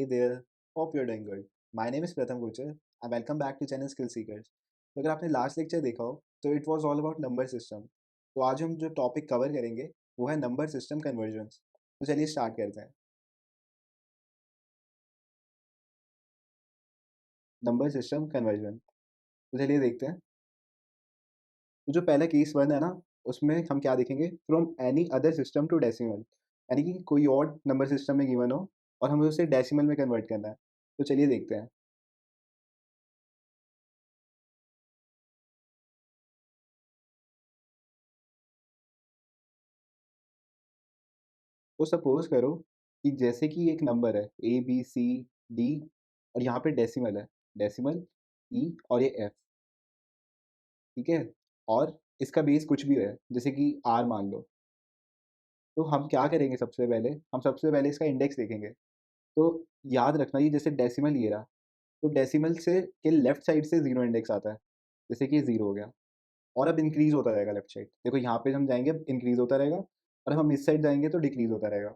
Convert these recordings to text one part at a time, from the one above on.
Hey there, hope you're doing good. My name is Pratham Guchar and welcome back to channel Skill Seekers. तो अगर आपने last lecture देखा हो तो it was all about number system. तो आज हम जो टॉपिक कवर करेंगे वो है नंबर सिस्टम कन्वर्जन्स। तो चलिए स्टार्ट करते हैं। नंबर सिस्टम कन्वर्जन, तो चलिए देखते हैं। तो जो पहला केस वन है ना, उसमें हम क्या देखेंगे, from any other system to decimal, यानी कि कोई और नंबर सिस्टम में गिवन हो और हमें उसे डेसिमल में कन्वर्ट करना है। तो चलिए देखते हैं। तो सपोज करो कि जैसे कि एक नंबर है ABCD और यहाँ पे डेसिमल है, डेसिमल E और ये F, ठीक है। और इसका बेस कुछ भी है, जैसे कि R मान लो। तो हम क्या करेंगे, सबसे पहले इसका इंडेक्स देखेंगे। तो याद रखना, ये जैसे डेसिमल ये रहा, तो डेसिमल से के लेफ्ट साइड से जीरो इंडेक्स आता है, जैसे कि ये जीरो हो गया। और अब इंक्रीज होता रहेगा लेफ्ट साइड, देखो यहाँ पे हम जाएंगे अब इंक्रीज होता रहेगा, और हम इस साइड जाएंगे तो डिक्रीज होता रहेगा।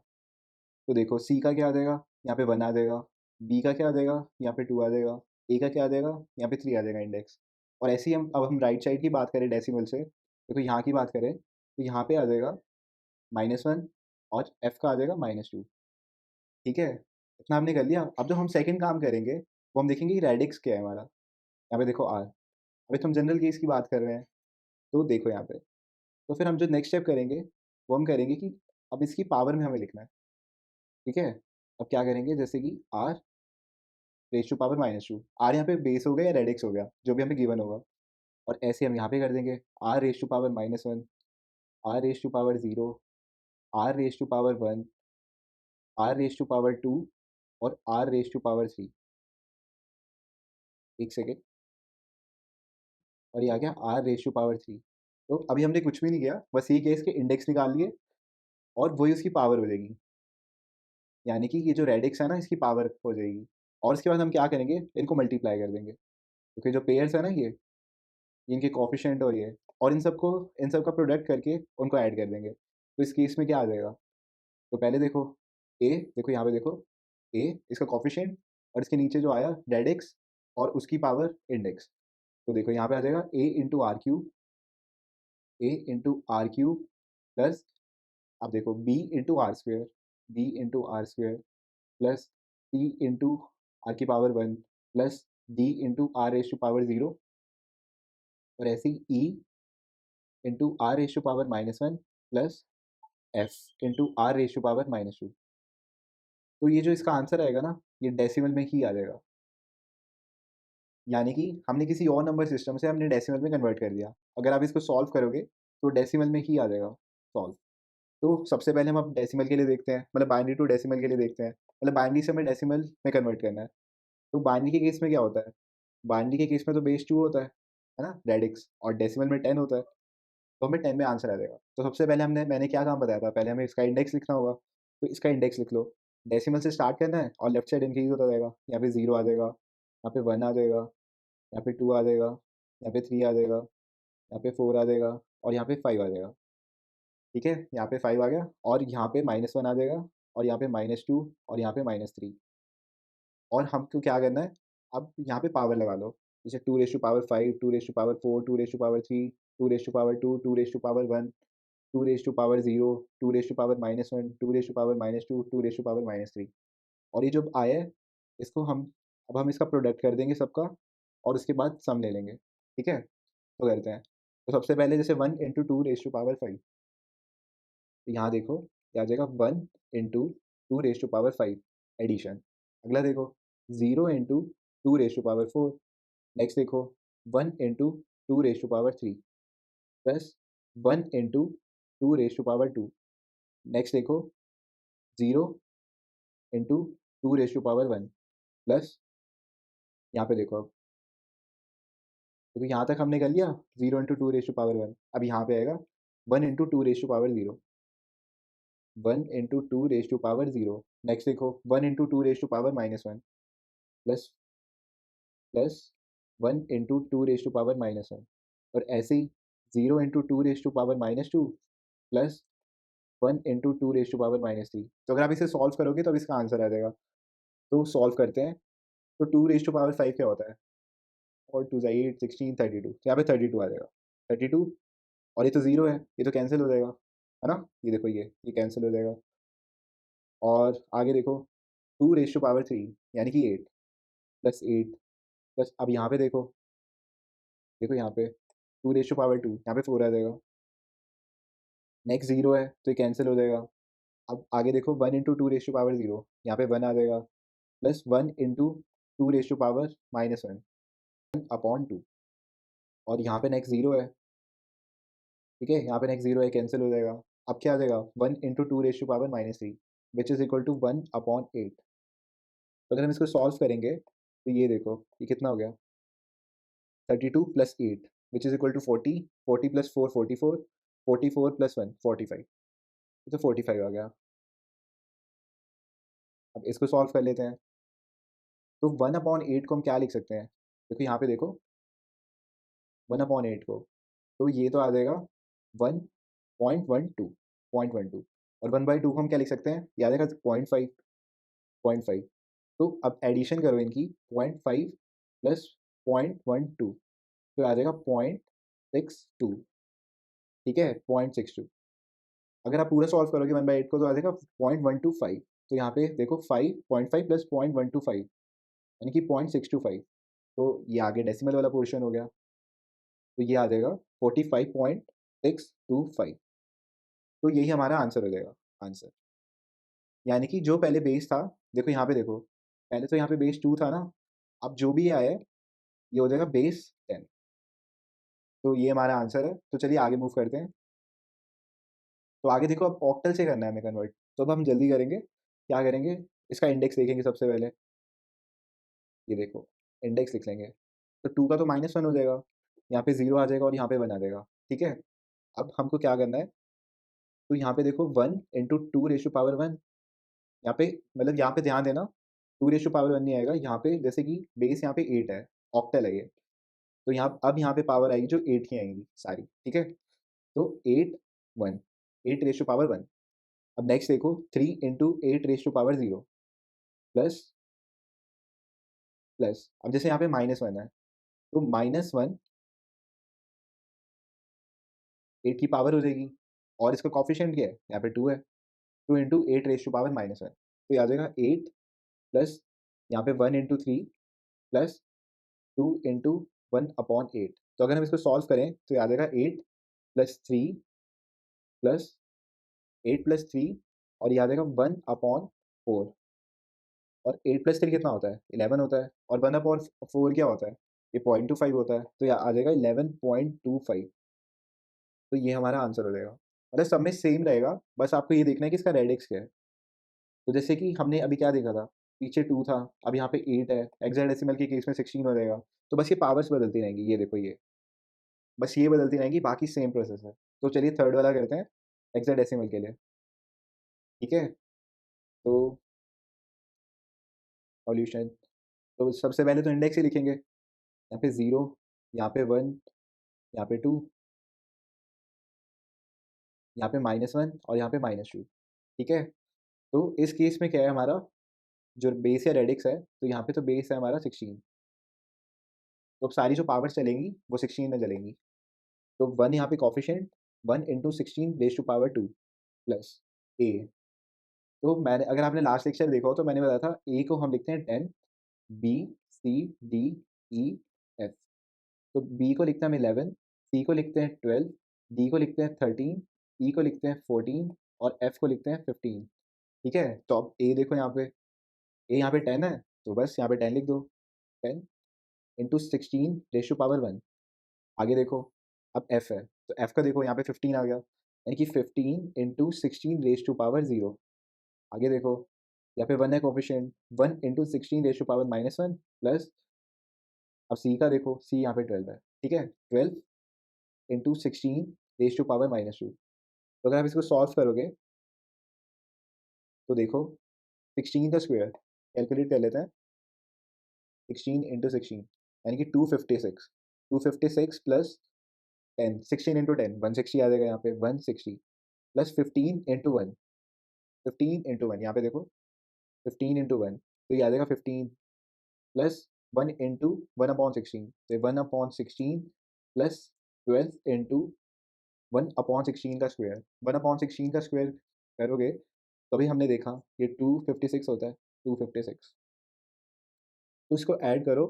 तो देखो सी का क्या आ जाएगा, यहाँ पे वन आ जाएगा। बी का क्या आ जाएगा, यहाँ पे टू आ जाएगा। ए का क्या आ जाएगा, यहाँ पे थ्री आ जाएगा इंडेक्स। और ऐसे ही हम राइट साइड की बात करें डेसिमल से, देखो यहाँ की बात करें तो यहाँ पे आ जाएगा -1 और एफ का आ जाएगा -2। ठीक है, इतना हमने कर लिया। अब जो हम सेकंड काम करेंगे वो हम देखेंगे कि रेडिक्स क्या है हमारा। यहाँ पे देखो आर, अभी तो हम जनरल केस की बात कर रहे हैं। तो देखो यहाँ पे, तो फिर हम जो नेक्स्ट स्टेप करेंगे वो हम करेंगे कि अब इसकी पावर में हमें लिखना है। ठीक है, अब क्या करेंगे, जैसे कि R raise to power -2। R यहाँ पे बेस हो गया या रेडिक्स हो गया, जो भी हमें गिवन होगा। और ऐसे हम यहाँ पे कर देंगे R raise to power -1, R raise to power 0, R raise to power 1, R raise to power 2 और आर रेज टू पावर 3। एक सेकेंड, और ये आ गया आर रेज टू पावर 3। तो अभी हमने कुछ भी नहीं किया, बस ये केस के इंडेक्स निकाल लिए और वही उसकी पावर हो जाएगी। यानी कि ये जो रेडिक्स है ना, इसकी पावर हो जाएगी। और इसके बाद हम क्या करेंगे, इनको मल्टीप्लाई कर देंगे, क्योंकि जो पेयर्स है ना, ये इनके कॉफिशेंट और ये, और इन सब का प्रोडक्ट करके उनको ऐड कर देंगे। तो इस केस में क्या आ जाएगा, तो पहले देखो ए, देखो यहाँ पे देखो ए इसका कॉफिशेंट, और इसके नीचे जो आया रेडिक्स और उसकी पावर इंडेक्स। तो देखो यहाँ पे आ जाएगा A into R cube plus, अब देखो B into R square plus C into R⁻1 plus D into R⁻0, और ऐसे ही E into R⁻1 plus F into R⁻2। तो ये जो इसका आंसर आएगा ना, ये डेसिमल में ही आ जाएगा। यानी कि हमने किसी और नंबर सिस्टम से हमने डेसिमल में कन्वर्ट कर दिया। अगर आप इसको सॉल्व करोगे तो डेसिमल में ही आ जाएगा सॉल्व। तो सबसे पहले हम अब डेसिमल के लिए देखते हैं, मतलब बाइनरी टू डेसिमल के लिए देखते हैं, मतलब बाइनरी से हमें डेसिमल में कन्वर्ट करना है। तो बाइनरी के केस में क्या होता है, बाइनरी के केस में तो बेस 2 होता है ना, रेडिक्स, और डेसिमल में 10 होता है। तो हमें 10 में आंसर आ जाएगा। तो सबसे पहले मैंने क्या काम बताया था, पहले हमें इसका इंडेक्स लिखना होगा। तो इसका इंडेक्स लिख लो, डेसिमल से स्टार्ट करना है और लेफ्ट साइड इंक्रीज होता जाएगा। यहाँ पे 0 आ जाएगा, यहाँ पे 1 आ जाएगा, यहाँ पे 2 आ जाएगा, यहाँ पे 3 आ जाएगा, यहाँ पे 4 आ जाएगा, और यहाँ पे 5 आ जाएगा। ठीक है, यहाँ पे 5 आ गया, और यहाँ पे -1 आ जाएगा, और यहाँ पे -2, और यहाँ पे -3। और हमको क्या करना है, अब यहाँ पे पावर लगा लो, जैसे 2⁵5, 2⁵4, 2⁵3, 2⁵2, 2⁵1, 2⁵0, 2⁵−1, 2⁵−2, 2⁵−3। और ये जो आया है, इसको हम अब हम इसका प्रोडक्ट कर देंगे सबका, और उसके बाद सम ले लेंगे। ठीक है, तो करते हैं। तो सबसे पहले जैसे 1 इंटू 2⁵5, तो यहाँ देखो क्या आ जाएगा, 1 इंटू 2⁵5 एडिशन। अगला देखो 0 इंटू 2⁵4। नेक्स्ट देखो 1 इंटू 2⁵3 प्लस 1 इंटू 2⁵2। नेक्स्ट देखो 0 इंटू 2⁵1 प्लस, यहाँ पे देखो अब, तो यहाँ तक हमने कर लिया 0 इंटू 2⁵1। अब यहाँ पे आएगा 1 इंटू 2⁵0, 1 इंटू 2⁵0। नेक्स्ट देखो 1 इंटू 2⁵−1 प्लस प्लस 1 इंटू 2⁵−1, और ऐसे ही 0 इंटू 2⁵−2 प्लस 1 इंटू 2⁵3। तो अगर आप इसे सॉल्व करोगे तो अब इसका आंसर आ जाएगा। तो सॉल्व करते हैं। तो 2⁵5 क्या होता है? और 2 ज़ा 8, 16, 32, तो यहाँ पे 32 आ जाएगा। 32 और ये तो 0 है, ये तो कैंसिल हो जाएगा, है ना? ये देखो ये कैंसिल हो जाएगा। और आगे देखो 2⁵3 यानी कि 8 प्लस 8 प्लस अब यहाँ पे देखो, देखो यहाँ पे 2⁵2 यहाँ पे 4 आ जाएगा। नेक्स्ट 0 है तो ये कैंसिल हो जाएगा। अब आगे देखो 1 इंटू 2⁵0 यहाँ पे 1 आ जाएगा प्लस 1 इंटू 2⁻⁻1 अपॉन 2 और यहाँ पे नेक्स्ट 0 है, ठीक है? यहाँ पे नेक्स्ट 0 है, कैंसिल हो जाएगा। अब क्या आ जाएगा 1 into 2⁻³ which is equal to 1 upon 8। तो अगर हम इसको सॉल्व करेंगे तो ये देखो ये कितना हो गया 32 plus 8 which is equal to 40, 40 plus 4 44, 44 plus 1 45, तो 45 आ गया। अब इसको सॉल्व कर लेते हैं। तो 1/8 को हम क्या लिख सकते हैं? देखो यहाँ पे देखो 1/8 को, तो ये तो आ जाएगा 1.12 0.12 और 1/2 को हम क्या लिख सकते हैं? ये आ जाएगा 0.5 0.5। तो अब एडिशन करो इनकी 0.5 प्लस 0.12 तो आ जाएगा 0.62, ठीक है? 0.62। अगर आप पूरा सॉल्व करोगे 1/8 को तो आ जाएगा 0.125। तो यहाँ पे देखो 5 0.5 प्लस 0.125 यानी कि 0.625, तो ये आगे डेसिमल वाला पोर्शन हो गया। तो ये आ जाएगा 45.625। तो यही हमारा आंसर हो जाएगा, आंसर। यानी कि जो पहले बेस था, देखो यहाँ पे देखो, पहले तो यहाँ पे बेस 2 था ना, अब जो भी आया है, ये हो जाएगा बेस 10। तो ये हमारा आंसर है। तो चलिए आगे मूव करते हैं। तो आगे देखो अब ऑक्टल से करना है हमें कन्वर्ट, तो अब हम जल्दी करेंगे। क्या करेंगे? इसका इंडेक्स देखेंगे सबसे पहले। ये देखो, इंडेक्स लिख लेंगे। तो 2 का तो -1 हो जाएगा, यहाँ पे 0 आ जाएगा और यहाँ पे 1 आ जाएगा, ठीक है? अब हमको क्या करना है? तो यहाँ पे देखो 1 इंटू 2⁻1 यहाँ पे मतलब यहाँ पे ध्यान देना 2⁻1 नहीं आएगा, यहाँ पे जैसे कि बेस यहाँ पे 8 है, ऑक्टल है ये, तो यहाँ अब यहाँ पे पावर आएगी जो 8 ही आएंगी सारी, ठीक है? तो 8 1 8⁻1। अब नेक्स्ट देखो 3 इंटू 8⁻0 प्लस प्लस अब जैसे यहाँ पे -1 है, तो -1 8 की पावर हो जाएगी और इसका कॉफिशिएंट क्या है? यहाँ पे 2 है, 2 इंटू 8⁻1 तो ये आ जाएगा 8 प्लस यहाँ पे 1 इंटू 3 प्लस 2 इंटू 1/8। तो अगर हम इसको सॉल्व करें तो ये आ जाएगा 8 प्लस 3 प्लस 8 प्लस 3 और ये आ जाएगा 1/4 और 8 प्लस 3 कितना होता है? 11 होता है और 1/4 क्या होता है? ये 0.25 होता है, तो ये आ जाएगा 11.25। तो ये हमारा आंसर हो जाएगा। मतलब सब में सेम रहेगा, बस आपको ये देखना है कि इसका रेडिक्स क्या है। तो जैसे कि हमने अभी क्या देखा था, पीछे 2 था, अब यहाँ पे 8 है, हेक्साडेसिमल के केस में 16 हो जाएगा। तो बस ये पावर्स बदलती रहेंगी, ये देखो ये, बस ये बदलती रहेंगी, बाकी सेम प्रोसेस है। तो चलिए थर्ड वाला करते हैं हेक्साडेसिमल के लिए, ठीक है? तो सॉल्यूशन, तो सबसे पहले तो इंडेक्स ही लिखेंगे। यहाँ पे 0, यहाँ पे 1, यहाँ पे 2, यहाँ पे -1 और यहाँ पे -2, ठीक है? तो इस केस में क्या है हमारा, जो बेस या रेडिक्स है, तो यहाँ पे तो बेस है हमारा 16, तो अब सारी जो पावर्स चलेंगी वो 16 में चलेंगी। तो 1 यहाँ पे कोएफ़िशिएंट 1 इंटू 16⁻² प्लस ए। तो मैंने अगर आपने लास्ट लेक्चर देखा हो तो मैंने बताया था ए को हम लिखते हैं 10, बी, सी, डी, ई, एफ। तो बी को लिखते हैं हम 11, सी को लिखते हैं 12, डी को लिखते हैं 13, ई को लिखते हैं 14 और एफ को लिखते हैं 15, ठीक है? तो अब ए देखो यहाँ पे, ए यहाँ पे 10 है, तो बस यहाँ पे 10 लिख दो। 10 इंटू 16⁻1। आगे देखो, अब एफ है, तो एफ का देखो यहाँ पे 15 आ गया, यानी कि 15 इंटू 16⁻0। आगे देखो, यहाँ पे 1 है कोएफ़िशिएंट, 1 इंटू 16⁻1 प्लस अब सी का देखो, सी यहाँ पे 12 है, ठीक है? 12 इंटू 16⁻²। तो अगर आप इसको सॉल्व करोगे, तो देखो 16 का स्क्वायर कैलकुलेट कर लेते हैं, 16 इंटू 16 यानी कि 256, 256 प्लस 10, 16 इंटू 10 160 आ जाएगा यहाँ पे 160 प्लस 15 इंटू 1, 15 इंटू 1 यहाँ पे देखो 15 इंटू 1 तो ये आ जाएगा 15 प्लस 1 इंटू 1/16, तो 1/16 प्लस 12 इंटू 1/16 का स्क्वायर। 1/16 का स्क्वायर करोगे तो अभी हमने देखा ये 256 होता है, 256। तो इसको ऐड करो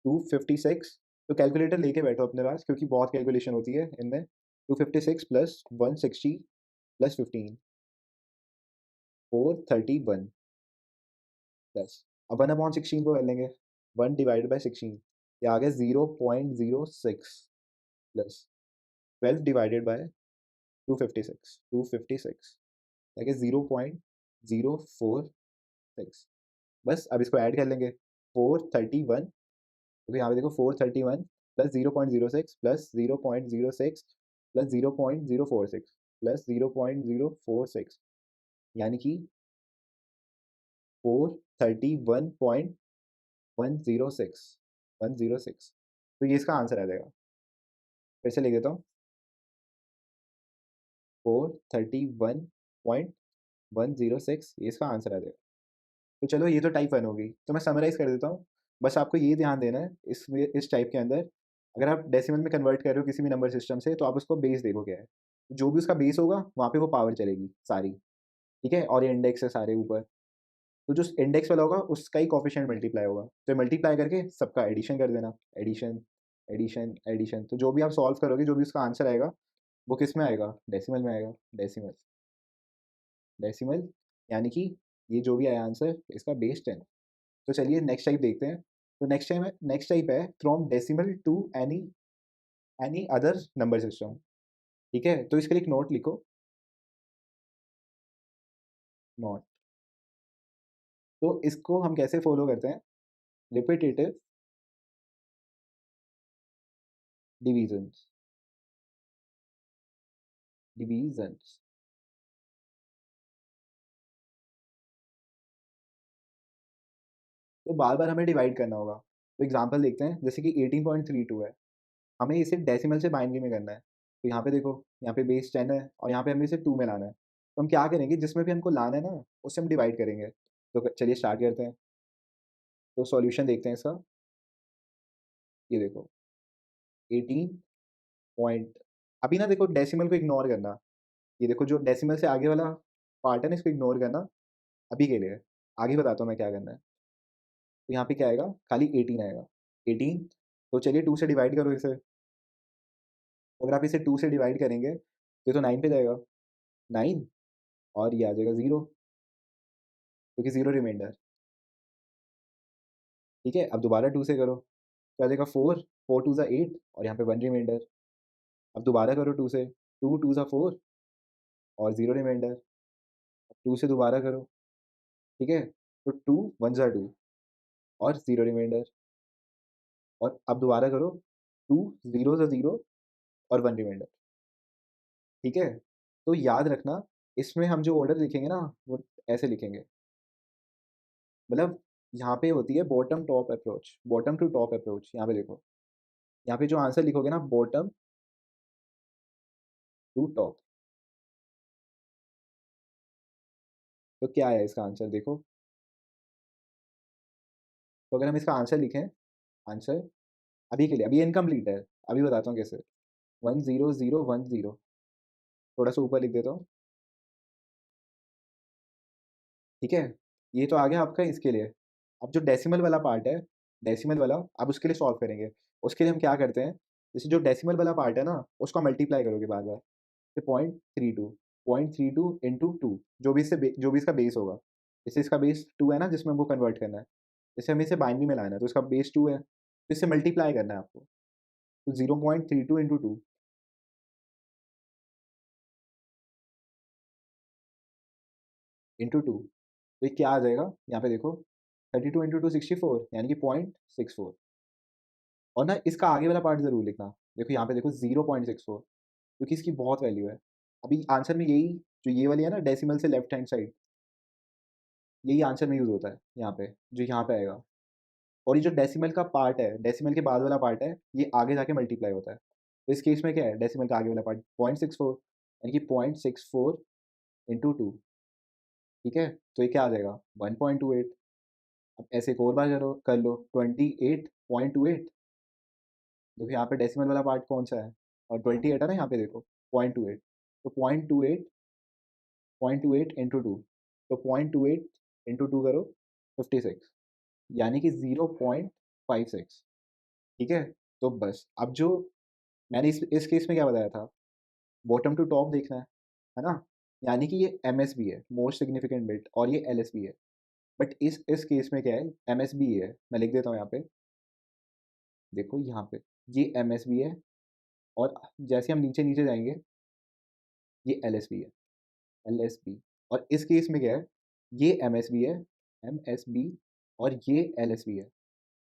256, तो कैलकुलेटर लेके बैठो अपने पास क्योंकि बहुत कैलकुलेशन होती है इनमें। 256 प्लस 160 प्लस 15, 431 प्लस, अब 1/16 को कर लेंगे, 1 डिवाइडेड बाई 16, ये आ गया 0.06 प्लस 12 डिवाइडेड बाय 256 है कि 0.046। बस अब इसको ऐड कर लेंगे 431, तो यहाँ पे देखो 431 प्लस 0.06 प्लस 0.06 प्लस 0.046 प्लस 0.046, यानी कि 431.106, तो ये इसका आंसर आ जाएगा। फिर से लिख देता हूँ, 431.106, ये इसका आंसर आ जाएगा। तो चलो ये तो टाइप 1 हो गई, तो मैं समराइज़ कर देता हूँ। बस आपको ये ध्यान देना है इसमें, इस टाइप के अंदर अगर आप डेसिमल में कन्वर्ट कर रहे हो किसी भी नंबर सिस्टम से, तो आप उसको बेस देखो क्या है। जो भी उसका बेस होगा वहाँ पे वो पावर चलेगी सारी, ठीक है? और ये इंडेक्स है सारे ऊपर, तो जो इंडेक्स वाला होगा उसका ही कोएफिशिएंट मल्टीप्लाई होगा, तो मल्टीप्लाई करके सबका एडिशन कर देना, एडिशन, एडिशन, एडिशन। तो जो भी आप सॉल्व करोगे, जो भी उसका आंसर आएगा, वो किस में आएगा? डेसिमल में आएगा, डेसिमल, डेसिमल, यानी कि ये जो भी आया आंसर इसका बेस 10। तो चलिए नेक्स्ट टाइप देखते हैं। तो नेक्स्ट टाइप है from decimal to any any other number system, ठीक है? तो इसके लिए एक नोट लिखो, नोट। तो इसको हम कैसे फॉलो करते हैं? Repetitive divisions, divisions. तो बार-बार हमें डिवाइड करना होगा। तो एग्ज़ाम्पल देखते हैं, जैसे कि 18.32 है, हमें इसे डेसिमल से बाइनरी में करना है। तो यहाँ पे देखो, यहाँ पे बेस 10 है और यहाँ पे हमें इसे 2 में लाना है। तो हम क्या करेंगे, जिसमें भी हमको लाना है ना, उससे हम डिवाइड करेंगे। तो चलिए स्टार्ट करते हैं। तो सॉल्यूशन देखते हैं इसका। ये देखो 18 पॉइंट, अभी ना देखो डेसिमल को इग्नोर करना। ये देखो जो डेसिमल से आगे वाला पार्ट है ना, इसको इग्नोर करना अभी के लिए। आगे बताता हूँ मैं क्या करना है। तो यहाँ पे क्या आएगा? खाली 18 आएगा। 18, तो चलिए 2 से डिवाइड करो इसे। तो अगर आप इसे 2 से डिवाइड करेंगे तो ये तो 9 पे जाएगा, 9, और ये आ जाएगा 0, क्योंकि 0 रिमाइंडर, ठीक है? अब दोबारा 2 से करो तो आ जाएगा 4, 4 2 ज़ा 8 और यहाँ पे 1 रिमाइंडर। अब दोबारा करो 2 से, 2 2 ज़ा 4 और 0 रिमाइंडर। अब 2 से दोबारा करो, ठीक है? तो 2 1 ज़ा 2 और 0 रिमाइंडर। और अब दोबारा करो, 2 0 ज़ा 0 और 1 रिमाइंडर, ठीक है? तो याद रखना, इसमें हम जो ऑर्डर लिखेंगे ना, वो ऐसे लिखेंगे, मतलब यहाँ पे होती है bottom top approach, bottom to top approach. यहाँ पे देखो, यहाँ पे जो आंसर लिखोगे ना, बॉटम टू टॉप, तो क्या है इसका आंसर देखो। तो अगर हम इसका आंसर लिखें, आंसर अभी के लिए, अभी इनकम्प्लीट है, अभी बताता हूँ कैसे। 10010, थोड़ा सा ऊपर लिख देता हूँ, ठीक है? ये तो आ गया आपका इसके लिए। अब जो डेसिमल वाला पार्ट है, डेसिमल वाला, अब उसके लिए सॉल्व करेंगे। उसके लिए हम क्या करते हैं, जैसे जो डेसिमल वाला पार्ट है ना, उसको मल्टीप्लाई करोगे बार बार, तो 0.32 इंटू टू, जो भी इसका बेस होगा। जैसे इसका बेस 2 है ना, जिसमें हमको कन्वर्ट करना है, जैसे हमें इसे बाइनरी में लाना है, तो इसका बेस 2 है, तो इससे मल्टीप्लाई करना है आपको। तो 0.32 इंटू टू, इंटू टू, तो ये क्या आ जाएगा? यहाँ पे देखो, 32 इंटू टू 64, यानी कि 0.64। और ना इसका आगे वाला पार्ट ज़रूर लिखना। देखो यहाँ पे देखो 0.64, क्योंकि इसकी बहुत वैल्यू है। अभी आंसर में यही, जो ये वाली है ना डेसिमल से लेफ्ट हैंड साइड, यही आंसर में यूज़ होता है यहाँ पे, जो यहाँ पे आएगा। और ये जो डेसिमल का पार्ट है, डेसिमल के बाद वाला पार्ट है, ये आगे जाके मल्टीप्लाई होता है। तो इस केस में क्या है, डेसिमल का आगे वाला पार्ट 0.64, यानी कि 0.64 इंटू टू, ठीक है? तो ये क्या आ जाएगा? 1.28। अब ऐसे एक और बार कर लो 28.28। देखो यहाँ पे डेसिमल वाला पार्ट कौन सा है, और 28 है ना यहाँ पे, देखो 0.28, तो 0.28 इंटू टू, तो 0.28 इंटू टू करो 56, यानी कि 0.56। ठीक है, तो बस अब जो मैंने इस केस में क्या बताया था, बॉटम टू टॉप देखना है ना, यानी कि ये एम एस बी है, मोस्ट सिग्निफिकेंट बिट, और ये एल एस बी है। बट इस केस में क्या है, एम एस बी है, मैं लिख देता हूँ यहाँ पे, देखो यहाँ पे ये एम एस बी है, और जैसे हम नीचे नीचे जाएंगे ये एल एस बी है, एल एस बी। और इस केस में क्या है, ये एम एस बी है, एम एस बी, और ये एल एस बी है,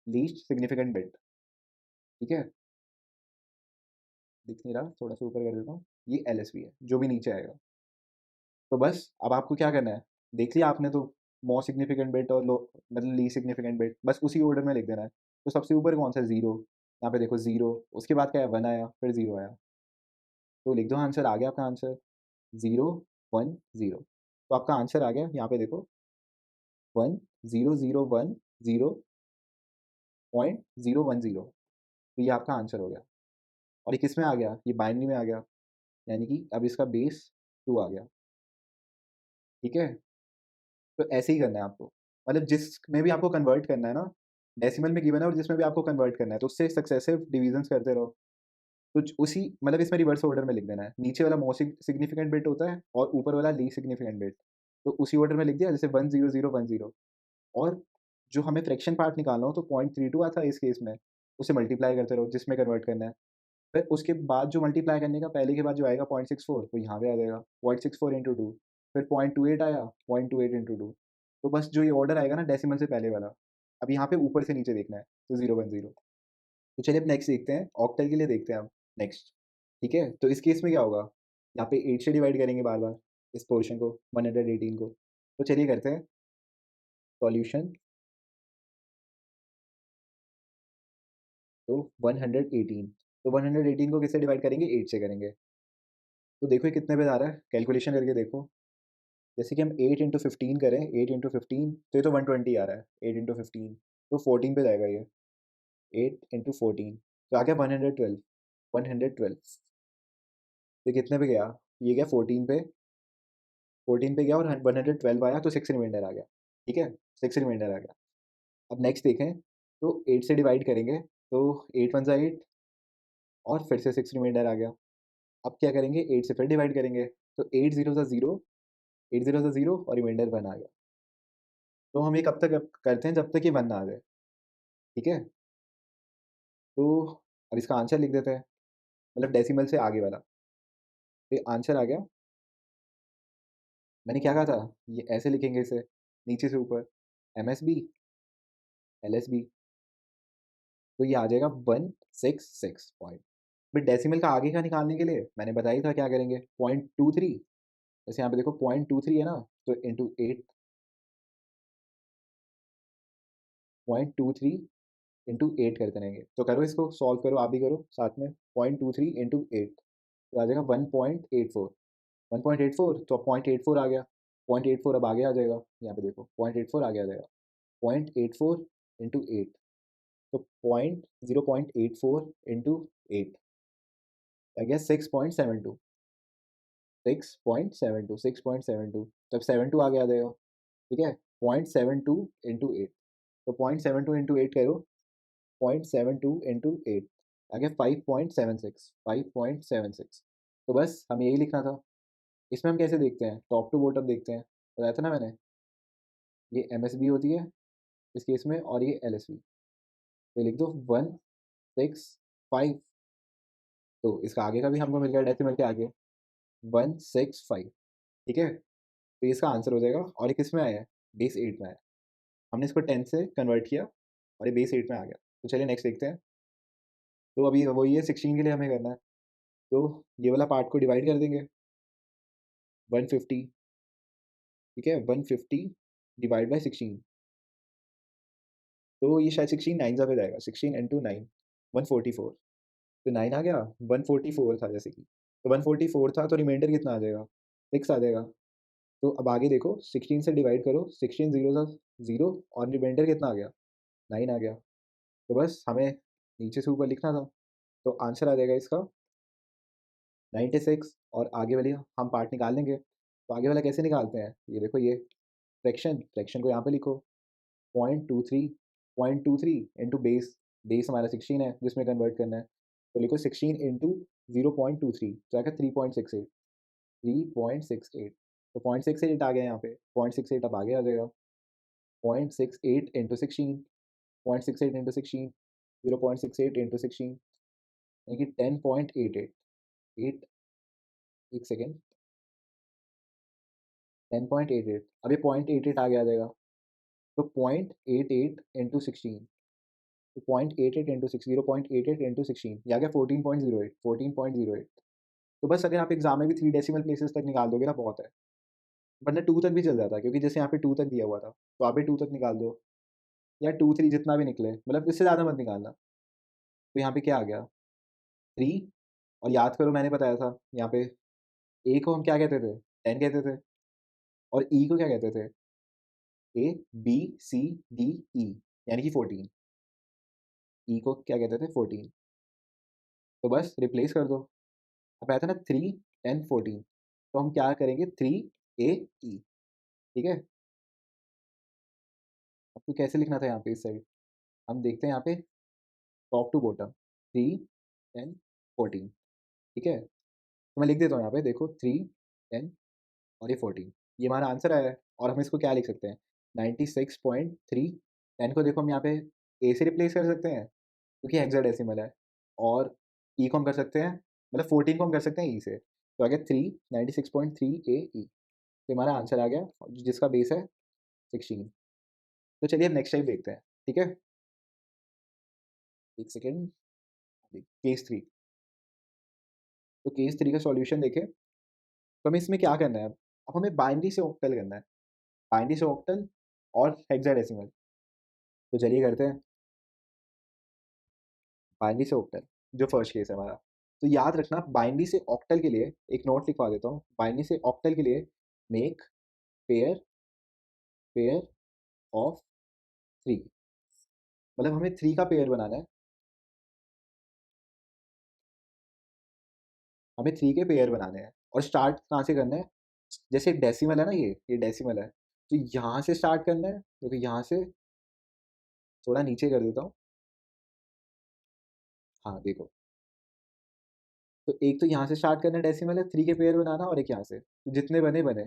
लीस्ट सिग्निफिकेंट बिट। ठीक है, दिख नहीं रहा, थोड़ा सा ऊपर कर देता हूँ, ये एल एस बी है जो भी नीचे आएगा। तो बस अब आपको क्या करना है, देख लिया आपने तो, मोस्ट सिग्निफिकेंट बिट और लो, मतलब लीस्ट सिग्निफिकेंट बिट, बस उसी ऑर्डर में लिख देना है। तो सबसे ऊपर कौन सा, जीरो, यहाँ पे देखो जीरो, उसके बाद क्या है, वन आया, फिर जीरो आया, तो लिख दो आंसर, आ गया आपका आंसर, जीरो, वन, जीरो। तो आपका आंसर आ गया, यहाँ पे देखो, 10010.010। तो ये आपका आंसर हो गया, और ये किस में आ गया, ये बाइनरी में आ गया, यानी कि अब इसका बेस 2 आ गया। ठीक है, तो ऐसे ही करना है आपको, मतलब जिसमें भी आपको कन्वर्ट करना है ना, डेसिमल में गिवन है और जिसमें भी आपको कन्वर्ट करना है, तो उससे सक्सेसिव डिविजन्स करते रहो। तो उसी मतलब इसमें रिवर्स ऑर्डर में लिख देना है, नीचे वाला मोस्ट सिग्निफिकेंट बिट होता है और ऊपर वाला लीस्ट सिग्निफिकेंट बिट, तो उसी ऑर्डर में लिख दिया, जैसे 10010। और जो हमें फ्रैक्शन पार्ट निकालना हो, तो 0.32 आता है इस केस में, उसे मल्टीप्लाई करते रहो जिसमें कन्वर्ट करना है। फिर उसके बाद जो मल्टीप्लाई करने का पहले के बाद जो आएगा 0.64, वो यहाँ पे आ जाएगा 0.64 इंटू टू, फिर 0.28 आया, 0.28 इंटू टू। तो बस जो ये ऑर्डर आएगा ना डेसिमल से पहले वाला, अब यहाँ पे ऊपर से नीचे देखना है, तो 010। तो चलिए अब नेक्स्ट देखते हैं, ऑक्टल के लिए देखते हैं अब नेक्स्ट। ठीक है, तो इस केस में क्या होगा, यहाँ पे 8 से डिवाइड करेंगे बार बार इस पोर्शन को, 118 को। तो चलिए करते हैं सॉल्यूशन। तो 118, तो 118 को किससे डिवाइड करेंगे, 8 से करेंगे। तो देखो ये कितने पे आ रहा है, कैलकुलेशन करके देखो। जैसे कि हम 8 इंटू 15 करें, 8 इंटू 15, तो ये तो 120 आ रहा है, 8 इंटू 15, तो 14 पे जाएगा ये, 8 इंटू 14, तो आ गया 112, 112। ये कितने पे गया, ये गया 14 पे, 14 पे गया और 112 आया, तो 6 रिमाइंडर आ गया। ठीक है, 6 रिमाइंडर आ गया। अब नेक्स्ट देखें, तो 8 से डिवाइड करेंगे, तो 8 वन ज़ा 8, और फिर से 6 रिमाइंडर आ गया। अब क्या करेंगे, 8 से फिर डिवाइड करेंगे, तो 8 जीरो ज़ा ज़ीरो, 8 जीरो ज़ा ज़ीरो, और रिमाइंडर 1 आ गया। तो हम ये कब तक करते हैं, जब तक ये 1 ना आ जाए। ठीक है, तो अब इसका आंसर लिख देते हैं, मतलब डेसिमल से आगे वाला। तो ये आंसर आ गया, मैंने क्या कहा था, ये ऐसे लिखेंगे इसे, नीचे से ऊपर, M S B, L S B, तो ये आ जाएगा 166 पॉइंट। बट डेसिमल का आगे का निकालने के लिए मैंने बताया था क्या करेंगे, 0.23, जैसे यहाँ पे देखो 0.23 है ना, तो इंटू 8, 0.23 इंटू 8 करते रहेंगे। तो करो इसको सॉल्व करो, आप भी करो साथ में, 0.23 इंटू 8, तो आ जाएगा 1.84, 1.84, तो अब 0.84 आ गया, 0.84 अब आगे आ जाएगा, यहाँ पे देखो 0.84 आगे आ जाएगा, 0.84 इंटू 8, तो 0.84 इंटू 8 आ गया 6.72, 6.72, 6.72, तब 72 आगे आ जाएगा। ठीक है, 0.72 इंटू 8, तो 0.72 इंटू 8 करो, 0.72 इंटू 8 आ गया 5.76, 5.76। तो बस हमें यही लिखना था। इसमें हम कैसे देखते हैं, टॉप टू बॉटम देखते हैं, बताया था ना मैंने, ये एम एस बी होती है इस केस में, और ये एल एस बी। तो लिख दो 165, तो इसका आगे का भी हमको मिल गया डेसिमल के आगे, 165। ठीक है, तो ये इसका आंसर हो जाएगा, और ये किस में आया है, बेस 8 में आया। हमने इसको 10 से कन्वर्ट किया, और ये बेस 8 में आ गया। तो चलिए नेक्स्ट देखते हैं। तो अभी वही है, 16 के लिए हमें करना है, तो ये वाला पार्ट को डिवाइड कर देंगे, 150। ठीक है, 150 डिवाइड बाई 16, तो ये शायद 16 नाइन पे जाएगा, 16 इंटू 9, 144, तो 9 आ गया, 144 था जैसे कि, तो 144 था, तो रिमाइंडर कितना आ जाएगा, 6 आ जाएगा। तो अब आगे देखो 16 से डिवाइड करो, 16 जीरो सा 0 और रिमाइंडर कितना आ गया, 9 आ गया। तो बस हमें नीचे से ऊपर लिखना था, तो आंसर आ जाएगा इसका 96। और आगे वाली हम पार्ट निकाल लेंगे, तो आगे वाला कैसे निकालते हैं, ये देखो ये फ्रैक्शन को यहाँ पे लिखो 0.23, 0.23 इंटू बेस, बेस हमारा 16 है जिसमें कन्वर्ट करना है, तो लिखो 16 इंटू 0.23, तो आएगा 3.68, 3.68। तो 0.68 आ गया यहाँ पे, 0.68 अब आगे आ जाएगा 0.68 इंटू 16, 0.68 इंटू 16, 0.68 इंटू 16, यानी कि 10.88, 8, एक सेकेंड, 10.88, अब ये 0.88 आगे आ जाएगा, तो 0.88 इंटू 16, तो 0.88 इंटू 6, 0.88 इंटू 16, ये आ गया 14.08, 14.08। तो बस अगर आप एग्जाम में भी 3 डेसिमल प्लेसेस तक निकाल दोगे ना बहुत है, वरना 2 तक भी चल जाता है, क्योंकि जैसे यहाँ पे 2 तक दिया हुआ था, तो आप भी 2 तक निकाल दो, या 2 3 जितना भी निकले, मतलब इससे ज़्यादा मत निकालना। तो यहाँ पे क्या आ गया 3, और याद करो मैंने बताया था यहाँ पे ए को हम क्या कहते थे, 10 कहते थे, और ई को क्या कहते थे, A B C D E, यानी कि 14, ई को क्या कहते थे 14। तो बस रिप्लेस कर दो, अब आया था ना 3 10 14, तो हम क्या करेंगे 3 ए ई, ठीक है। आपको कैसे लिखना था यहाँ पे इस साइड, हम देखते हैं यहाँ पे टॉप टू बॉटम 3 10 14, ठीक है। तो मैं लिख देता हूँ यहाँ पे, देखो 3 10 और ये 14, ये हमारा आंसर आया है। और हम इसको क्या लिख सकते हैं 96.3, 10 को देखो हम यहाँ पे ए से रिप्लेस कर सकते हैं क्योंकि हेक्साडेसिमल है, और ई को हम कर सकते हैं, मतलब 14 को हम कर सकते हैं ई से, तो आ गया 396.3 ए ई, तो हमारा आंसर आ गया जिसका बेस है 16। तो चलिए अब नेक्स्ट टाइम देखते हैं, ठीक है। एक सेकेंड, केस 3, तो केस 3 का सॉल्यूशन देखें, तो हमें इसमें क्या करना है, अब हमें बाइनरी से ऑक्टल करना है, बाइनरी से ऑक्टल और हेक्साडेसिमल। तो चलिए करते हैं बाइनरी से ऑक्टल, जो फर्स्ट केस है हमारा। तो याद रखना बाइनरी से ऑक्टल के लिए एक नोट लिखवा देता हूँ, बाइनरी से ऑक्टल के लिए मेक पेयर पेयर ऑफ 3, मतलब हमें 3 का पेयर बनाना है, हमें 3 के पेयर बनाने हैं। और स्टार्ट कहाँ से करना है, जैसे डेसिमल है ना, ये डेसिमल है, तो यहाँ से स्टार्ट करना है, क्योंकि यहाँ से थोड़ा नीचे कर देता हूँ, हाँ देखो, तो एक तो यहाँ से स्टार्ट करना है डेसिमल है, 3 के पेयर बनाना, और एक यहाँ से, तो जितने बने बने,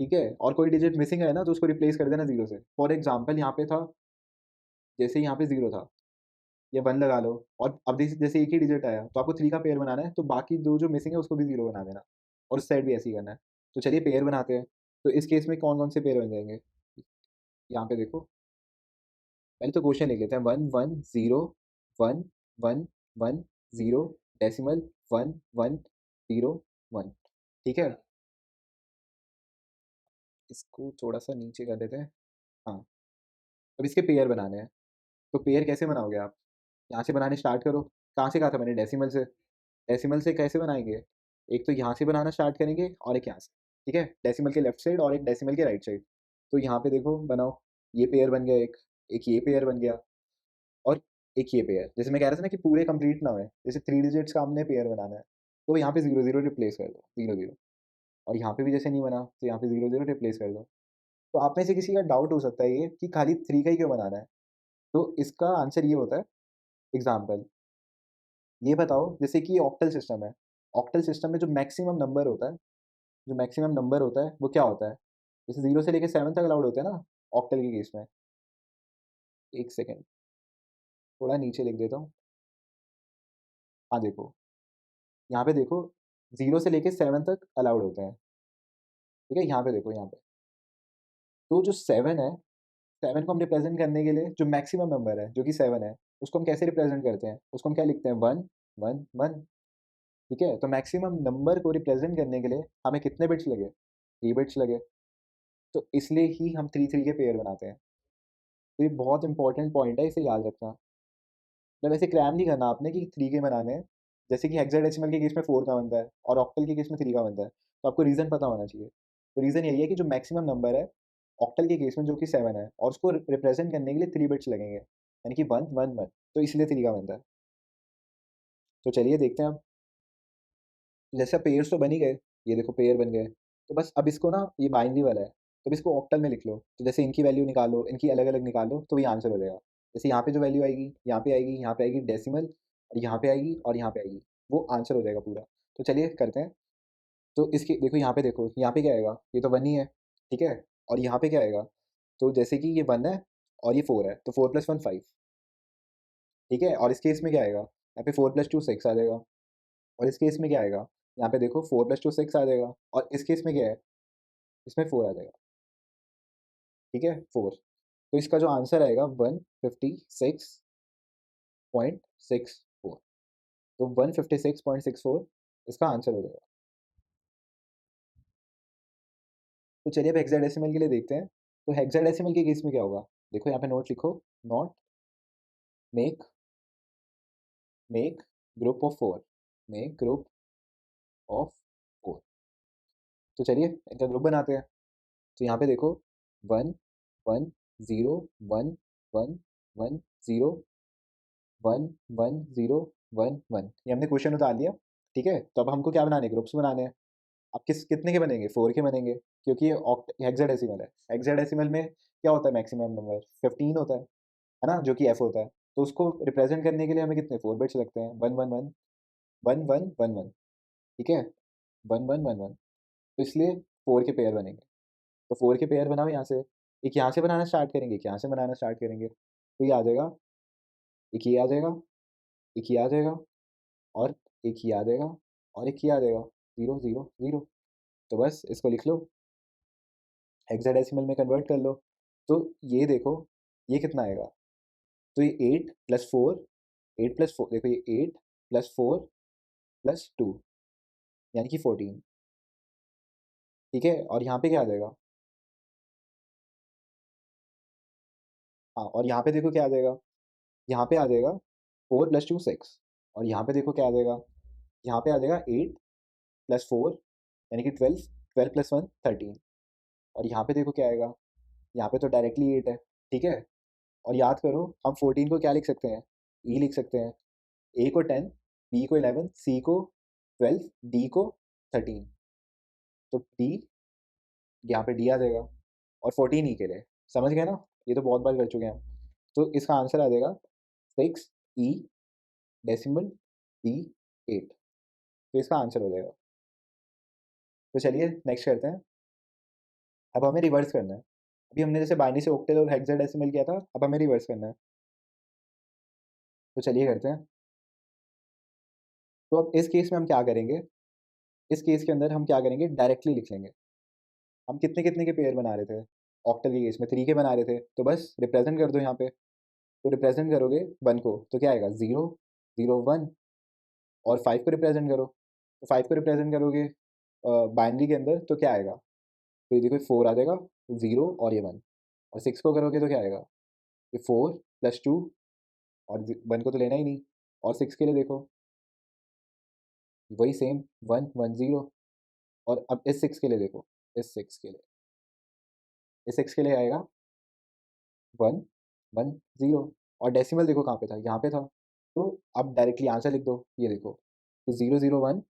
ठीक है। और कोई डिजिट मिसिंग है ना तो उसको रिप्लेस कर देना 0 से। फॉर एग्जाम्पल यहाँ पे था, जैसे यहाँ पे 0 था, या 1 लगा लो, और अब जैसे एक ही डिजिट आया तो आपको 3 का पेयर बनाना है, तो बाकी 2 जो मिसिंग है उसको भी 0 बना देना, और उस साइड भी ऐसे ही करना है। तो चलिए पेयर बनाते हैं, तो इस केस में कौन कौन से पेयर बन जाएंगे, यहाँ पे देखो, पहले तो क्वेश्चन लिख लेते हैं, 1 1 0 1 1 1 0 डेसिमल 1 1 0 1, ठीक है। इसको थोड़ा सा नीचे कर देते हैं, हाँ। अब इसके पेयर बनाने हैं, तो पेयर कैसे बनाओगे आप, यहाँ से बनाने स्टार्ट करो, कहाँ से कहा था मैंने, डेसिमल से। डेसिमल से कैसे बनाएंगे, एक तो यहाँ से बनाना स्टार्ट करेंगे और एक यहाँ से, ठीक है, डेसिमल के लेफ्ट साइड और एक डेसिमल के राइट साइड। तो यहाँ पे देखो बनाओ, ये पेयर बन गया, एक ये पेयर बन गया, और एक ये पेयर, जैसे मैं कह रहा था ना कि पूरे कंप्लीट ना हो, जैसे 3 डिजिट्स का हमने पेयर बनाना है, तो यहाँ पे 0 0 रिप्लेस कर दो, 0 0, और यहाँ पे भी जैसे नहीं बना तो यहाँ पे 0 0 रिप्लेस कर दो। तो आप में से किसी का डाउट हो सकता है ये कि खाली 3 का ही क्यों बनाना है, तो इसका आंसर ये होता है, एग्जाम्पल, ये बताओ जैसे कि ऑक्टल सिस्टम है, ऑक्टल सिस्टम में जो मैक्सिमम नंबर होता है, जो मैक्सिमम नंबर होता है वो क्या होता है, जैसे 0 से लेकर 7 तक अलाउड होते हैं ना ऑक्टल के केस में। एक सेकेंड, थोड़ा नीचे लिख देता हूँ, हाँ देखो, यहाँ पे देखो 0 से लेकर 7 तक अलाउड होते हैं, ठीक है। यहाँ पे देखो, यहाँ पे तो जो 7 है, 7 को हम रिप्रेजेंट करने के लिए जो मैक्सिमम नंबर है जो कि 7 है, उसको हम कैसे रिप्रेजेंट करते हैं, उसको हम क्या लिखते हैं, 1 1 1, ठीक है। तो मैक्सिमम नंबर को रिप्रेजेंट करने के लिए हमें कितने बिट्स लगे, 3 बिट्स लगे, तो इसलिए ही हम 3 3 के पेयर बनाते हैं। तो ये बहुत इंपॉर्टेंट पॉइंट है, इसे याद रखना, मतलब ऐसे क्रैम नहीं करना आपने कि 3 के बनाने हैं, जैसे कि हेक्साडेसिमल के केस में 4 का बनता है और ऑक्टल के केस में 3 का बनता है, तो आपको रीज़न पता होना चाहिए। तो रीज़न यही है कि जो मैक्सिमम नंबर है ऑक्टल के केस में जो कि 7 है और उसको रिप्रेजेंट करने के लिए 3 बिट्स लगेंगे, यानी कि 1 1 1, तो इसलिए 3 का बनता है। तो चलिए देखते हैं अब। जैसे पेयर्स तो बन ही गए, ये देखो पेयर बन गए, तो बस अब इसको ना, ये बाइनरी वाला है, तो अब इसको ऑक्टल में लिख लो। तो जैसे इनकी वैल्यू निकालो, इनकी अलग-अलग निकालो, तो वही आंसर हो जाएगा। जैसे यहाँ पे जो वैल्यू आएगी, यहाँ पे आएगी, यहाँ पे आएगी डेसिमल, और यहाँ पे आएगी और यहाँ पे आएगी, वो आंसर हो जाएगा पूरा। तो चलिए करते हैं। तो इसकी देखो, यहाँ पे देखो, यहाँ पे क्या आएगा, ये तो 1 ही है, ठीक है? और यहाँ पे क्या आएगा, तो जैसे कि ये 1 है और ये 4 है, तो 4 + 1 5, ठीक है? और इस केस में क्या आएगा, यहाँ पे 4 + 2 6 आ जाएगा। और इस केस में क्या आएगा, यहाँ पे देखो 4 + 2 6 आ जाएगा, और इस केस में क्या है, इसमें 4 आ जाएगा, ठीक है? 4। तो इसका जो आंसर आएगा 156.64, तो 156.64 इसका आंसर हो जाएगा। तो चलिए अब हेक्साडेसिमल के लिए देखते हैं। तो हेक्साडेसिमल के केस में क्या होगा, देखो यहाँ पे नोट लिखो, not make make group of 4, make group of 4। तो चलिए इनका ग्रुप बनाते हैं। तो यहाँ पे देखो 1 1 0 1 1 1 0 1 1 0 1 1, ये हमने क्वेश्चन उतार लिया, ठीक है? तो अब हमको क्या बनाने हैं, ग्रुप्स बनाने हैं। अब कितने के बनेंगे, 4 के बनेंगे, क्योंकि ये हेक्साडेसिमल है। हेक्साडेसिमल में क्या होता है, मैक्सिमम नंबर 15 होता है ना, जो कि एफ होता है। तो उसको रिप्रेजेंट करने के लिए हमें कितने 4 बिट्स लगते हैं, 1 1 1 1 1 1 1, ठीक है? 1 1 1 1, तो इसलिए 4 के पेयर बनेंगे। तो 4 के पेयर बनाओ यहाँ से, एक यहाँ से बनाना स्टार्ट करेंगे, एक यहाँ से बनाना स्टार्ट करेंगे, तो ये आ जाएगा, एक ये आ जाएगा, एक ये आ जाएगा, और एक ये आ जाएगा, और एक ये आ जाएगा, 0 0 0। तो बस इसको लिख लो, हेक्साडेसिमल में कन्वर्ट कर लो। तो ये देखो, ये कितना आएगा, तो ये 8 + 4, 8 + 4, देखो ये 8 + 4 + 2, यानी कि 14, ठीक है? और यहाँ पे क्या आ जाएगा, हाँ, और यहाँ पे देखो क्या आ जाएगा, यहाँ पे आ जाएगा 4 + 2 6, और यहाँ पे देखो क्या आ जाएगा, यहाँ पे आ जाएगा 8 + 4, यानी कि 12, 12 + 1 13, और यहाँ पे देखो क्या आएगा, यहाँ पे तो डायरेक्टली 8 है, ठीक है? और याद करो, हम 14 को क्या लिख सकते हैं, ई लिख सकते हैं, ए को 10, बी को 11, सी को 12, डी को 13, तो डी, यहाँ पे डी आ जाएगा, और 14 ई के लिए, समझ गए ना? ये तो बहुत बार कर चुके हैं हम। तो इसका आंसर आ जाएगा 6 ई डेसिमल डी 8, तो इसका आंसर हो जाएगा। तो चलिए नेक्स्ट करते हैं। अब हमें रिवर्स करना है। अभी हमने जैसे बाइनरी से ऑक्टल और हेक्साडेसिमल किया था, अब हमें रिवर्स करना है। तो चलिए करते हैं। तो अब इस केस में हम क्या करेंगे, इस केस के अंदर हम क्या करेंगे, डायरेक्टली लिख लेंगे। हम कितने-कितने के पेयर बना रहे थे? ऑक्टल के केस में 3 के बना रहे थे, तो बस रिप्रेज़ेंट कर दो यहाँ पे। तो रिप्रेज़ेंट करोगे 1 को, तो क्या आएगा 0 0 1, और 5 को रिप्रेज़ेंट करो। तो 5 को रिप्रेज़ेंट करोगे बाइनरी के अंदर, तो क्या आएगा? तो ये देखो 4 आ जाएगा, 0 और ये 1, और 6 को करोगे तो क्या आएगा? ये 4 + 2, और 1 को तो लेना ही नहीं, और 6 के लिए देखो, वही सेम 1 1 0, और अब इस 6 के लिए देखो, इस 6 के लिए, इस 6 के लिए आएगा 1 1 0, और डेसिमल देखो कहाँ पे था, यहाँ पे था। तो अब डायरेक्टली आंसर लिख दो, ये देखो, तो 0 0 1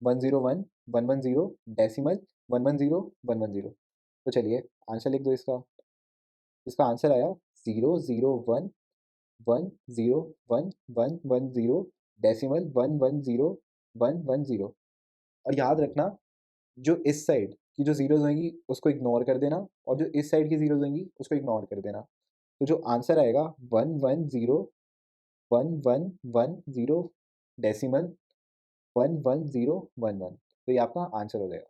1 0 1 1 1 0 डेसिमल 1 1 0 1 1 0। तो चलिए आंसर लिख दो इसका। इसका आंसर आया 0 0 1 1 0 1 1 1 0 डेसिमल 1 1 0 1 1 0। और याद रखना, जो इस साइड की जो ज़ीरोज़ होंगी उसको इग्नोर कर देना, और जो इस साइड की ज़ीरोज़ होंगी उसको इग्नोर कर देना। तो जो आंसर आएगा 1 1 0 1 1 1 0 डेसिमल 1 1 0 1 1, तो ये आपका आंसर हो जाएगा,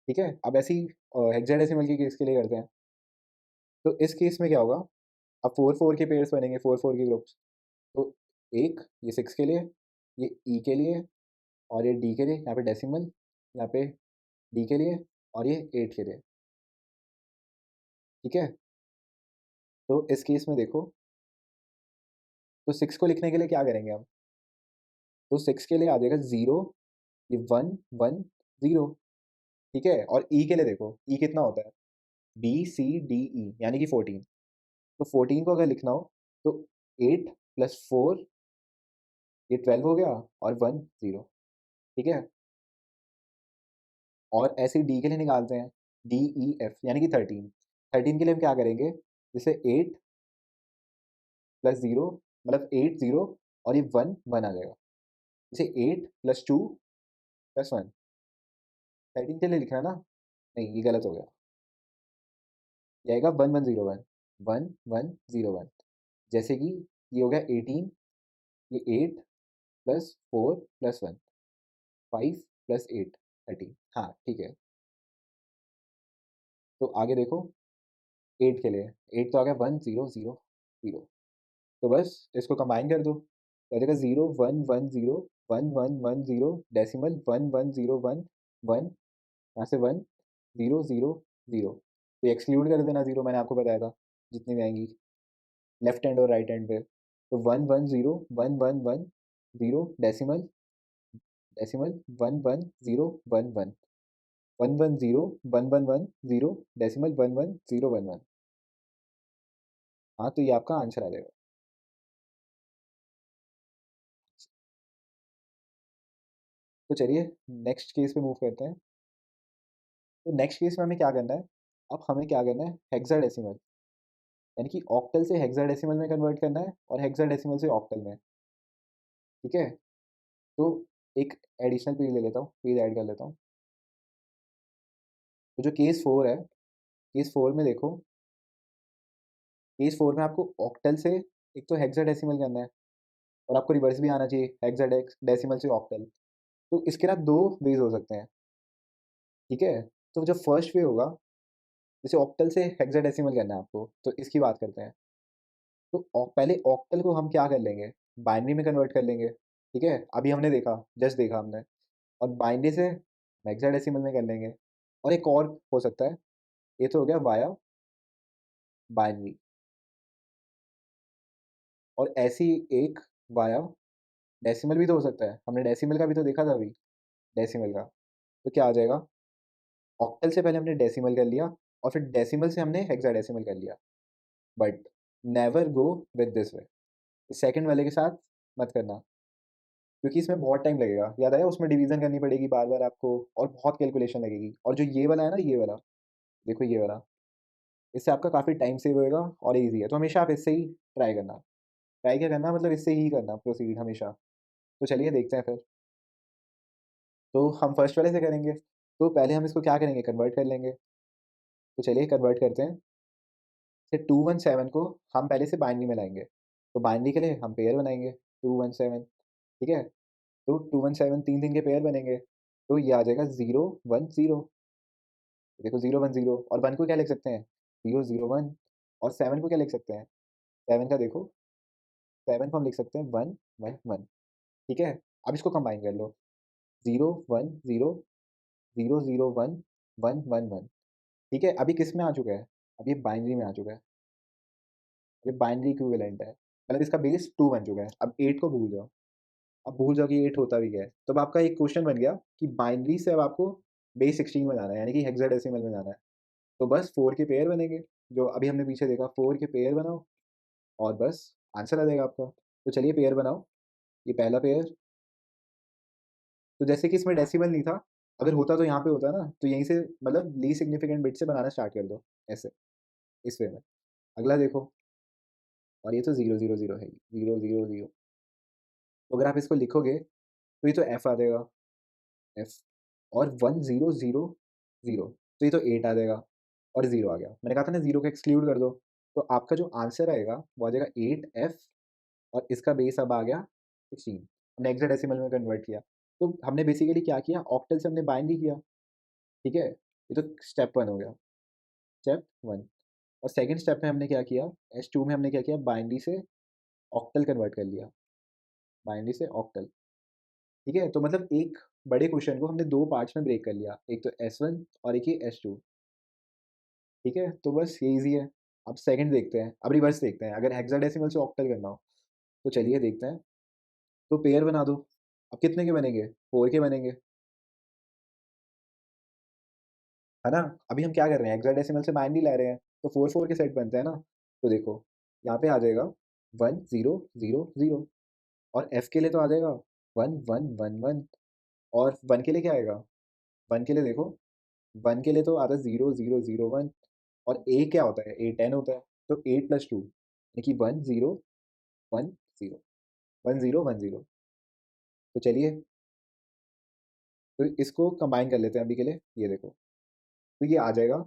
ठीक है? अब ऐसे ही हेक्साडेसिमल के केस के लिए करते हैं। तो इस केस में क्या होगा, अब 4 4 के पेयर्स बनेंगे, 4 4 के ग्रुप्स। तो एक ये 6 के लिए, ये ई के लिए, और ये डी के लिए, यहाँ पे डेसिमल, यहाँ पे डी के लिए, और ये 8 के लिए, ठीक है? तो इस केस में देखो, तो 6 को लिखने के लिए क्या करेंगे हम? तो 6 के लिए आ जाएगा 0, ये 1 1 0, ठीक है, और ई के लिए देखो, ई कितना होता है, बी सी डी ई यानी कि 14। तो 14 को अगर लिखना हो तो 8 प्लस 4, ये 12 हो गया, और 1 0। ठीक है, और ऐसे ही डी के लिए निकालते हैं, डी ई एफ यानी कि 13। 13 के लिए हम क्या करेंगे, जैसे 8 प्लस 0 मतलब 8 0, और ये 1 1 आ जाएगा, जैसे 8 प्लस 2 प्लस 1। 13 के लिए लिखना है ना, नहीं ये गलत हो गया, ये आएगा 1 1 0 1, 1 1 0 1। जैसे कि ये हो गया 18, ये 8 प्लस 4 प्लस 1, 5 प्लस 8 13। हाँ ठीक है, तो आगे देखो, 8 के लिए, 8 तो आ गया 1 0 0 0। तो बस इसको कंबाइन कर दो, तो आ जाएगा 0 1 1 0 1 1 1 0 डेसिमल 1 1 0 1 1, यहाँ से 1 0 0 0। तो एक्सक्लूड कर देना जीरो, मैंने आपको बताया था जितनी भी आएंगी लेफ्ट हैंड और राइट हैंड पे। तो 1 1 0 1 1 1 0 डेसिमल डेसिमल 1 1 0 1 1 1 1 0 1 1 1 0 डेसिमल 1 1 0 1 1। हाँ तो ये आपका आंसर आ जाएगा। तो चलिए नेक्स्ट केस पे मूव करते हैं। तो नेक्स्ट केस में हमें क्या करना है, अब हमें क्या करना है, हेक्साडेसिमल यानी कि ऑक्टल से हेक्साडेसिमल में कन्वर्ट करना है, और हेक्साडेसिमल से ऑक्टल में। ठीक है, तो एक एडिशनल पेज ले लेता हूँ, पेज ऐड कर लेता हूँ। तो जो केस 4 है, केस 4 में देखो, केस 4 में आपको ऑक्टल से एक तो हेक्साडेसिमल करना है, और आपको रिवर्स भी आना चाहिए हेक्साडेसिमल से ऑक्टल। तो इसके ना दो वेज हो सकते हैं। ठीक है, तो जो फर्स्ट वे होगा, जैसे ऑक्टल से हेक्साडेसिमल करना है आपको, तो इसकी बात करते हैं। तो पहले ऑक्टल को हम क्या कर लेंगे, बाइनरी में कन्वर्ट कर लेंगे। ठीक है, अभी हमने देखा, जस्ट देखा हमने, और बाइनरी से हेक्साडेसिमल में कर लेंगे। और एक और हो सकता है, ये तो हो गया वाया बाइनरी, और ऐसी एक वाया डेसिमल भी तो हो सकता है, हमने डेसिमल का भी तो देखा था अभी, डेसिमल का। तो क्या आ जाएगा, ऑक्टल से पहले हमने डेसिमल कर लिया, और फिर डेसिमल से हमने हेक्साडेसिमल कर लिया। But never go with this way, second वाले के साथ मत करना, क्योंकि इसमें बहुत टाइम लगेगा, याद आया, उसमें डिवीजन करनी पड़ेगी बार बार आपको, और बहुत कैलकुलेशन लगेगी। और जो ये वाला है ना, ये वाला देखो, ये वाला, इससे आपका काफ़ी टाइम सेव होएगा और ईजी है। तो हमेशा आप इससे ही ट्राई करना, ट्राई क्या करना मतलब इससे ही करना प्रोसीड हमेशा। तो चलिए देखते हैं फिर। तो हम फर्स्ट वाले से करेंगे, तो पहले हम इसको क्या करेंगे, कन्वर्ट कर लेंगे। तो चलिए कन्वर्ट करते हैं। से 217 को हम पहले से बाइनरी में लाएंगे, तो बाइनरी के लिए हम पेयर बनाएंगे 217। ठीक है, तो 217 तीन तीन के पेयर बनेंगे, तो ये आ जाएगा 0 1 0। देखो 0 1 0, और 1 को क्या लिख सकते हैं, 0 0 1। और 7 को क्या लिख सकते हैं, 7 का देखो, 7 को हम लिख सकते हैं 1 1 1। ठीक है, अब इसको कंबाइन कर लो, 0 1 0 0 0 1 1 1 1। ठीक है, अभी किस में आ चुका है, अब ये बाइनरी में आ चुका है, ये बाइनरी इक्विवेलेंट है, मतलब इसका बेस 2 बन चुका है। अब 8 को भूल जाओ, अब भूल जाओ कि 8 होता भी क्या है। तो अब आपका एक क्वेश्चन बन गया कि बाइनरी से अब आपको बेस 16 में जाना है, यानी कि हेक्साडेसिमल में जाना है। तो बस 4 के पेयर बनेंगे, जो अभी हमने पीछे देखा, 4 के पेयर बनाओ, और बस आंसर आ जाएगा आपका। तो चलिए पेयर बनाओ, ये पहला पेयर। तो जैसे कि इसमें डेसिमल नहीं था, अगर होता तो यहाँ पे होता ना, तो यहीं से मतलब लीस्ट सिग्निफिकेंट बिट से बनाना स्टार्ट कर दो, ऐसे, इस वे में। अगला देखो, और ये तो 0 0 0 है, 0 0 0। तो अगर आप इसको लिखोगे, तो ये तो एफ आ जाएगा, एफ, और 1 0 0 0, तो ये तो 8 आ जाएगा, और 0 आ गया। मैंने कहा था ना 0 को एक्सक्लूड कर दो, तो आपका जो आंसर आएगा वो आ जाएगा 8 एफ, और इसका बेस अब आ गया 16। हमने हेक्साडेसिमल में कन्वर्ट किया। तो हमने बेसिकली क्या किया, ऑक्टल से हमने बाइनरी किया। ठीक है, ये तो स्टेप 1 हो गया, स्टेप 1। और सेकंड स्टेप में हमने क्या किया, S2 में हमने क्या किया, बाइनरी से ऑक्टल कन्वर्ट कर लिया, बाइनरी से ऑक्टल। ठीक है, तो मतलब एक बड़े क्वेश्चन को हमने दो पार्ट्स में ब्रेक कर लिया, एक तो S1 और एक ये S2। ठीक है, तो बस ये ईजी है। अब सेकंड देखते हैं, अब रिवर्स देखते हैं, अगर हेक्साडेसिमल से ऑक्टल करना हो। तो चलिए देखते हैं। तो पेयर बना दो, अब कितने के बनेंगे, 4 के बनेंगे। है ना? अभी हम क्या कर रहे हैं, हेक्साडेसिमल से बाइनरी ला रहे हैं, तो 4-4 के सेट बनते हैं ना। तो देखो, यहाँ पे आ जाएगा 1 0 0 0 और एफ के लिए तो आ जाएगा 1 1 1 1 और 1 के लिए क्या आएगा? 1 के लिए देखो, 1 के लिए तो आता है 0 0 0 1 और ए क्या होता है? ए 10 होता है, तो 8 + 2 यानी कि 1 0 1 0 1 0 1 0। तो चलिए, तो इसको कंबाइन कर लेते हैं अभी के लिए, ये देखो। तो ये आ जाएगा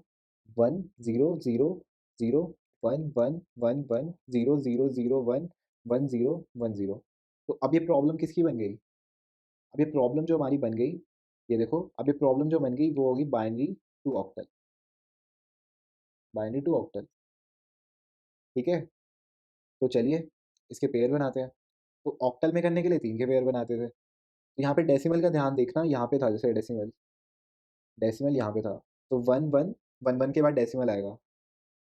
1 0 0 0 1 1 1 1 0 0 0 1 1 0 1 0। तो अब ये प्रॉब्लम किसकी बन गई? अब ये प्रॉब्लम जो हमारी बन गई, ये देखो, अब ये प्रॉब्लम जो बन गई वो होगी binary to octal, binary to octal, ठीक है? तो चलिए, इसके पेयर बनाते हैं। तो ऑक्टल में करने के लिए 3 के पेयर बनाते थे। तो यहाँ पे डेसिमल का ध्यान देखना, यहाँ पे था जैसे डेसिमल, डेसिमल यहाँ पे था, तो 1 1 1 1 के बाद डेसिमल आएगा।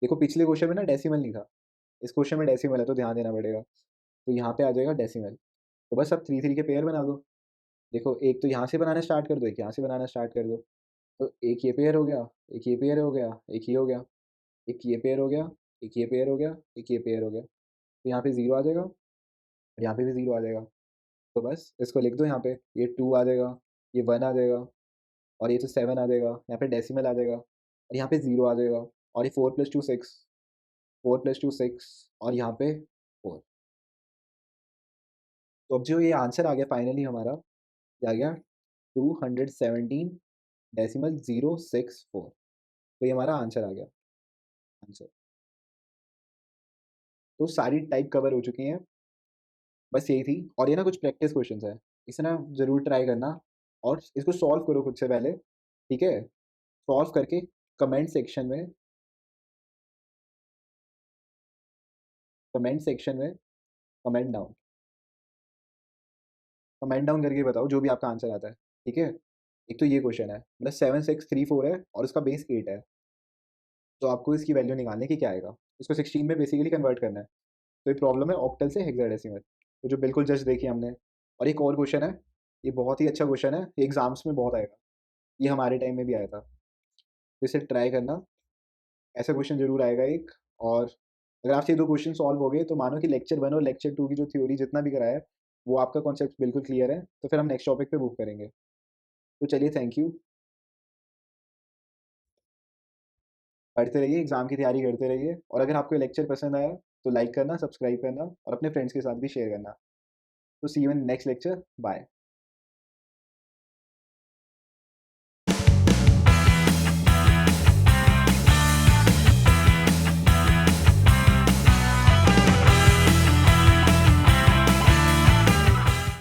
देखो पिछले क्वेश्चन में ना डेसिमल नहीं था, इस क्वेश्चन में डेसिमल है, तो ध्यान देना पड़ेगा। तो यहाँ पे आ जाएगा डेसिमल। तो बस अब 3 3 के पेयर बना दो। देखो, एक तो यहाँ से बनाना स्टार्ट कर दो, एक यहाँ से बनाना स्टार्ट कर दो। तो एक ये पेयर हो गया, एक ये पेयर हो गया, एक ये हो गया, एक ये पेयर हो गया, एक ये पेयर हो गया, एक ये पेयर हो गया। तो यहाँ पे 0 आ जाएगा और यहाँ पे भी 0 आ जाएगा। तो बस इसको लिख दो यहाँ पे, ये 2 आ जाएगा, ये 1 आ जाएगा और ये तो 7 आ जाएगा, यहाँ पे डेसिमल आ जाएगा और यहाँ पे 0 आ जाएगा और ये 4 + 2 6, 4 + 2 6 और यहाँ पे 4। तो अब जो ये आंसर आ गया फाइनली हमारा, क्या आ गया? 217 डेसिमल 064। तो ये हमारा आंसर आ गया, आंसर। तो सारी टाइप कवर हो चुकी हैं, बस यही थी। और ये ना कुछ प्रैक्टिस क्वेश्चंस है, इसे ना ज़रूर ट्राई करना और इसको सॉल्व करो खुद से पहले, ठीक है? सॉल्व करके कमेंट सेक्शन में, कमेंट सेक्शन में कमेंट डाउन, कमेंट डाउन करके बताओ जो भी आपका आंसर आता है, ठीक है? एक तो ये क्वेश्चन है, मतलब 7634 है और उसका बेस 8 है, तो आपको इसकी वैल्यू निकालनी है कि क्या आएगा। इसको 16 में बेसिकली कन्वर्ट करना है। तो ये प्रॉब्लम है ऑक्टल से हेक्साडेसिमल, तो जो बिल्कुल जस्ट देखी हमने। और एक और क्वेश्चन है, ये बहुत ही अच्छा क्वेश्चन है, ये एग्जाम्स में बहुत आएगा, ये हमारे टाइम में भी आया था, तो इसे ट्राई करना, ऐसा क्वेश्चन जरूर आएगा एक। और अगर आपसे 2 क्वेश्चन सॉल्व हो गए, तो मानो कि लेक्चर 1 और लेक्चर 2 की जो थ्योरी जितना भी कराया है, वो आपका कॉन्सेप्ट बिल्कुल क्लियर है, तो फिर हम नेक्स्ट टॉपिक पे मूव करेंगे। तो चलिए, थैंक यू। पढ़ते रहिए, एग्जाम की तैयारी करते रहिए, और अगर आपको ये लेक्चर पसंद आया तो लाइक करना, सब्सक्राइब करना और अपने फ्रेंड्स के साथ भी शेयर करना। तो see you in next lecture, bye.